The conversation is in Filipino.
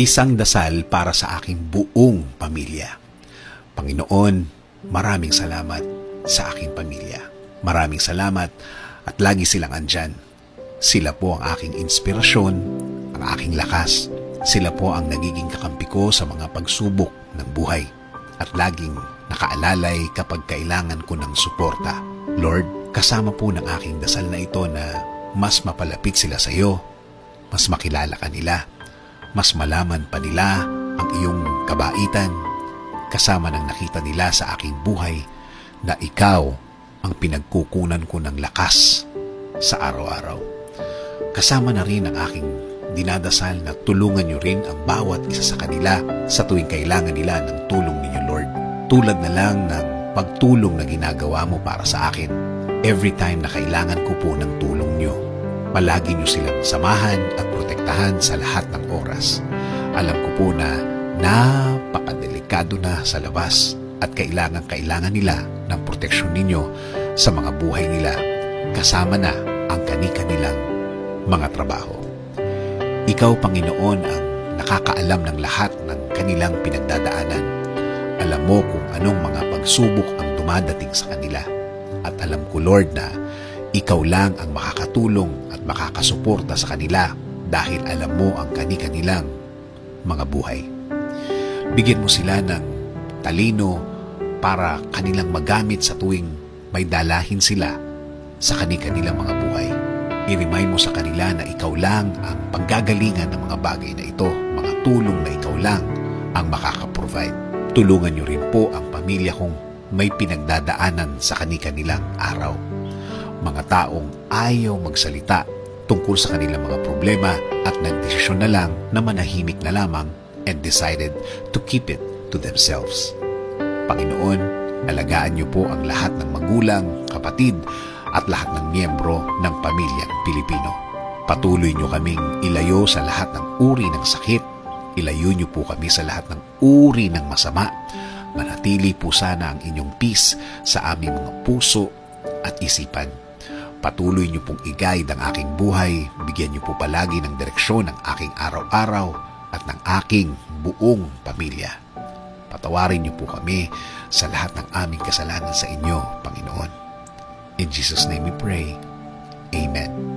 Isang dasal para sa aking buong pamilya. Panginoon, maraming salamat sa aking pamilya. Maraming salamat at lagi silang andyan. Sila po ang aking inspirasyon, ang aking lakas. Sila po ang nagiging kakampi ko sa mga pagsubok ng buhay at laging nakaalalay kapag kailangan ko ng suporta. Lord, kasama po ng aking dasal na ito na mas mapalapit sila sa iyo, mas makilala ka nila, mas malaman pa nila ang iyong kabaitan, kasama ng nakita nila sa aking buhay na ikaw ang pinagkukunan ko ng lakas sa araw-araw. Kasama na rin ang aking dinadasal na tulungan niyo rin ang bawat isa sa kanila sa tuwing kailangan nila ng tulong ninyo, Lord. Tulad na lang ng pagtulong na ginagawa mo para sa akin. Every time na kailangan ko po ng tulong niyo, palagi niyo silang samahan at protektahan sa lahat ng oras. Alam ko po na napakadelikado na sa labas at kailangan nila ng proteksyon ninyo sa mga buhay nila, kasama na ang kani-kanilang mga trabaho. Ikaw, Panginoon, ang nakakaalam ng lahat ng kanilang pinagdadaanan. Alam mo kung anong mga pagsubok ang dumadating sa kanila. At alam ko, Lord, na ikaw lang ang makakatulong at makakasuporta sa kanila dahil alam mo ang kani-kanilang mga buhay. Bigyan mo sila ng talino para kanilang magamit sa tuwing may dalahin sila sa kani-kanilang mga buhay. I-remind mo sa kanila na ikaw lang ang panggagalingan ng mga bagay na ito, mga tulong na ikaw lang ang makakaprovide. Tulungan niyo rin po ang pamilya kong may pinagdadaanan sa kani-kanilang araw. Mga taong ayaw magsalita tungkol sa kanilang mga problema at nagdesisyon na lang na manahimik na lamang and decided to keep it to themselves. Panginoon, alagaan niyo po ang lahat ng magulang, kapatid, at lahat ng miyembro ng pamilyang Pilipino. Patuloy niyo kaming ilayo sa lahat ng uri ng sakit. Ilayo niyo po kami sa lahat ng uri ng masama. Manatili po sana ang inyong peace sa aming mga puso at isipan. Patuloy niyo pong i-guide ang aking buhay. Bigyan niyo po palagi ng direksyon ang aking araw-araw at ng aking buong pamilya. Patawarin niyo po kami sa lahat ng aming kasalanan sa inyo, Panginoon. In Jesus' name we pray. Amen.